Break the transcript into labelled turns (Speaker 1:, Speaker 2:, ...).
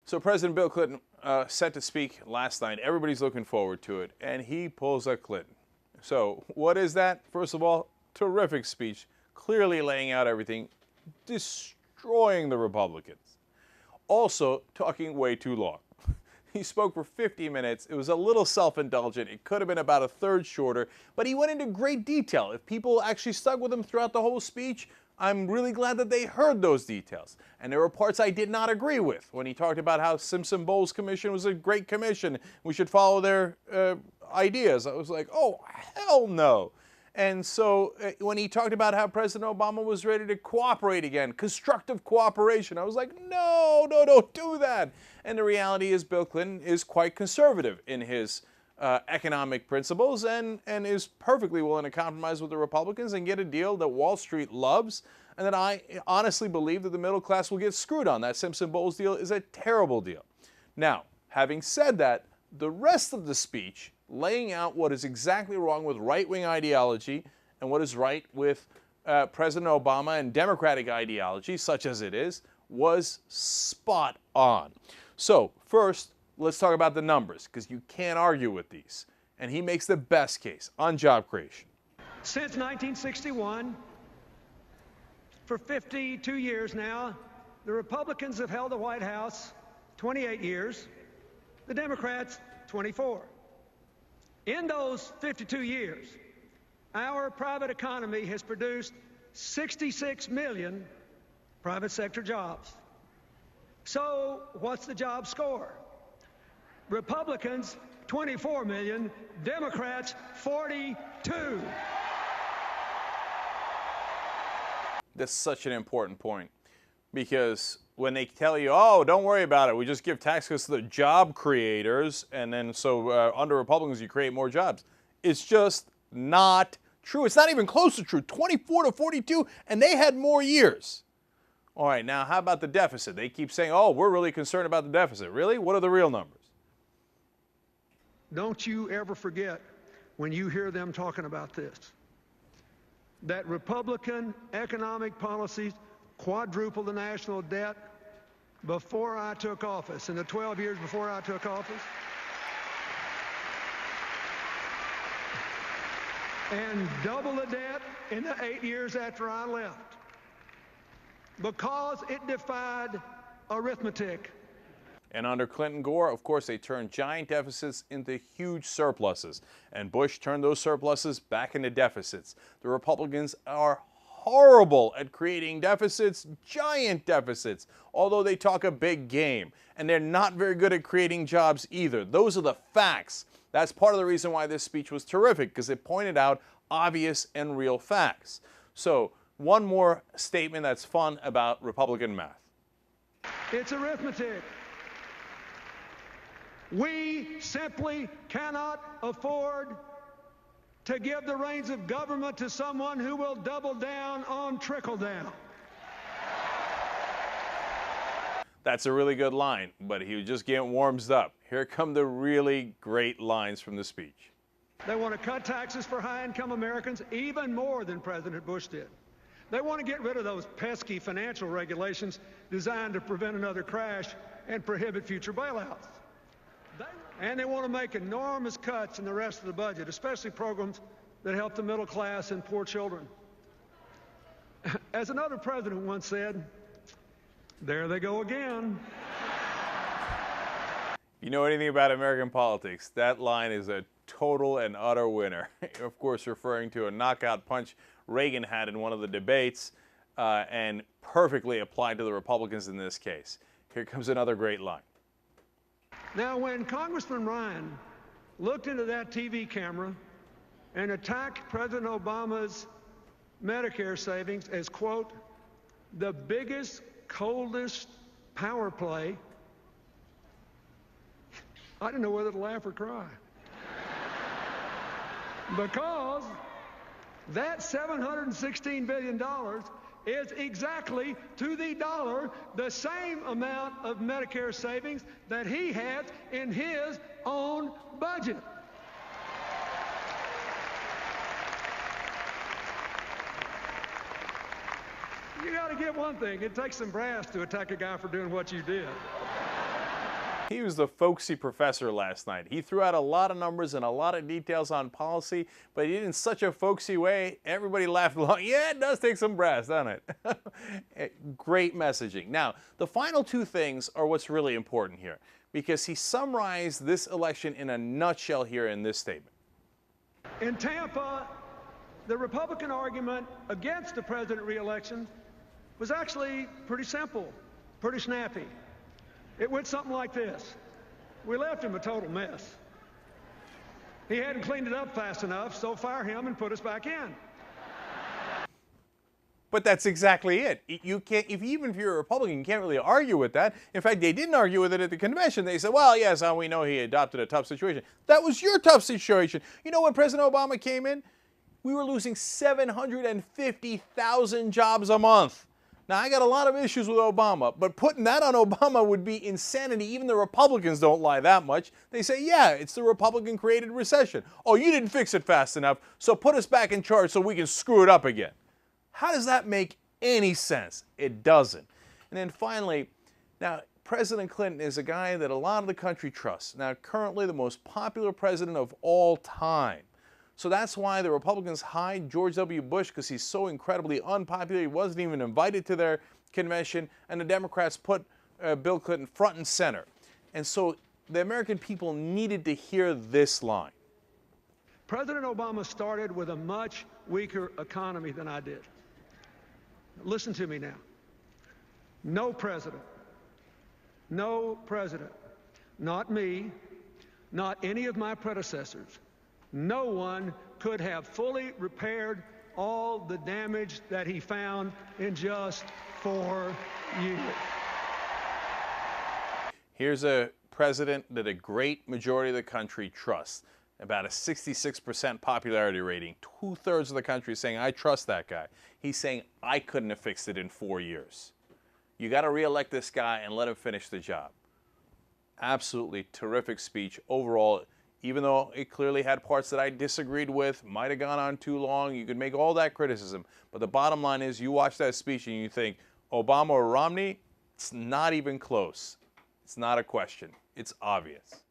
Speaker 1: So President Bill Clinton set to speak last night. Everybody's looking forward to it, and he pulls a Clinton. So what is that? First of all, terrific speech, clearly laying out everything, destroying the Republicans. Also, talking way too long. He spoke for 50 minutes. It was a little self-indulgent. It could have been about a third shorter, but he went into great detail. If people actually stuck with him throughout the whole speech, I'm really glad that they heard those details. And there were parts I did not agree with when he talked about how Simpson-Bowles Commission was a great commission. We should follow their ideas. I was like, oh, hell no. And so when he talked about how President Obama was ready to cooperate again, constructive cooperation, I was like, no, don't do that. And the reality is Bill Clinton is quite conservative in his economic principles and is perfectly willing to compromise with the Republicans and get a deal that Wall Street loves and that I honestly believe that the middle class will get screwed on. That Simpson-Bowles deal is a terrible deal. Now, having said that, the rest of the speech, laying out what is exactly wrong with right-wing ideology and what is right with President Obama and Democratic ideology, such as it is, was spot on. So, first, let's talk about the numbers, because you can't argue with these. And he makes the best case on job creation.
Speaker 2: Since 1961, for 52 years now, the Republicans have held the White House 28 years, the Democrats 24. In those 52 years, our private economy has produced 66 million private sector jobs. So what's the job score? Republicans, 24 million, Democrats, 42.
Speaker 1: That's such an important point, because when they tell you, oh, don't worry about it, we just give tax cuts to the job creators, and then so under Republicans you create more jobs. It's just not true. It's not even close to true. 24 to 42, and they had more years. All right, now how about the deficit? They keep saying, oh, we're really concerned about the deficit. Really? What are the real numbers?
Speaker 2: Don't you ever forget, when you hear them talking about this, that Republican economic policies quadrupled the national debt before I took office, in the 12 years before I took office, and double the debt in the 8 years after I left, because it defied arithmetic.
Speaker 1: And under Clinton Gore, of course, they turned giant deficits into huge surpluses. And Bush turned those surpluses back into deficits. The Republicans are horrible at creating deficits, giant deficits, although they talk a big game. And they're not very good at creating jobs either. Those are the facts. That's part of the reason why this speech was terrific, because it pointed out obvious and real facts. So, one more statement that's fun about Republican math.
Speaker 2: It's arithmetic. We simply cannot afford to give the reins of government to someone who will double down on trickle down.
Speaker 1: That's a really good line, but he was just getting warmed up. Here come the really great lines from the speech.
Speaker 2: They want to cut taxes for high-income Americans even more than President Bush did. They want to get rid of those pesky financial regulations designed to prevent another crash and prohibit future bailouts. And they want to make enormous cuts in the rest of the budget, especially programs that help the middle class and poor children. As another president once said, there they go again.
Speaker 1: You know anything about American politics, that line is a total and utter winner. Of course, referring to a knockout punch Reagan had in one of the debates, and perfectly applied to the Republicans in this case. Here comes another great line.
Speaker 2: Now, when Congressman Ryan looked into that TV camera and attacked President Obama's Medicare savings as, quote, the biggest, coldest power play, I didn't know whether to laugh or cry. Because that $716 billion is exactly to the dollar the same amount of Medicare savings that he had in his own budget. You got to get one thing. It takes some brass to attack a guy for doing what you did.
Speaker 1: He was the folksy professor last night. He threw out a lot of numbers and a lot of details on policy, but he did it in such a folksy way, everybody laughed along. Yeah, it does take some brass, doesn't it? Great messaging. Now, the final two things are what's really important here, because he summarized this election in a nutshell here in this statement.
Speaker 2: In Tampa, the Republican argument against the president re-election was actually pretty simple, pretty snappy. It went something like this. We left him a total mess. He hadn't cleaned it up fast enough, so fire him and put us back in.
Speaker 1: But that's exactly it. You can't, even if you're a Republican, you can't really argue with that. In fact, they didn't argue with it at the convention. They said, well, yes, we know he adopted a tough situation. That was your tough situation. You know, when President Obama came in, we were losing 750,000 jobs a month. Now, I got a lot of issues with Obama, but putting that on Obama would be insanity. Even the Republicans don't lie that much. They say, yeah, it's the Republican-created recession. Oh, you didn't fix it fast enough, so put us back in charge so we can screw it up again. How does that make any sense? It doesn't. And then finally, now, President Clinton is a guy that a lot of the country trusts. Now, currently the most popular president of all time. So that's why the Republicans hide George W. Bush, because he's so incredibly unpopular. He wasn't even invited to their convention, and the Democrats put Bill Clinton front and center. And so the American people needed to hear this line.
Speaker 2: President Obama started with a much weaker economy than I did. Listen to me now. No president, not me, not any of my predecessors, no one could have fully repaired all the damage that he found in just 4 years.
Speaker 1: Here's a president that a great majority of the country trusts. About a 66% popularity rating. 2/3 of the country is saying, I trust that guy. He's saying, I couldn't have fixed it in 4 years. You got to reelect this guy and let him finish the job. Absolutely terrific speech. Overall, even though it clearly had parts that I disagreed with, might have gone on too long, you could make all that criticism. But the bottom line is, you watch that speech and you think, Obama or Romney? It's not even close. It's not a question. It's obvious.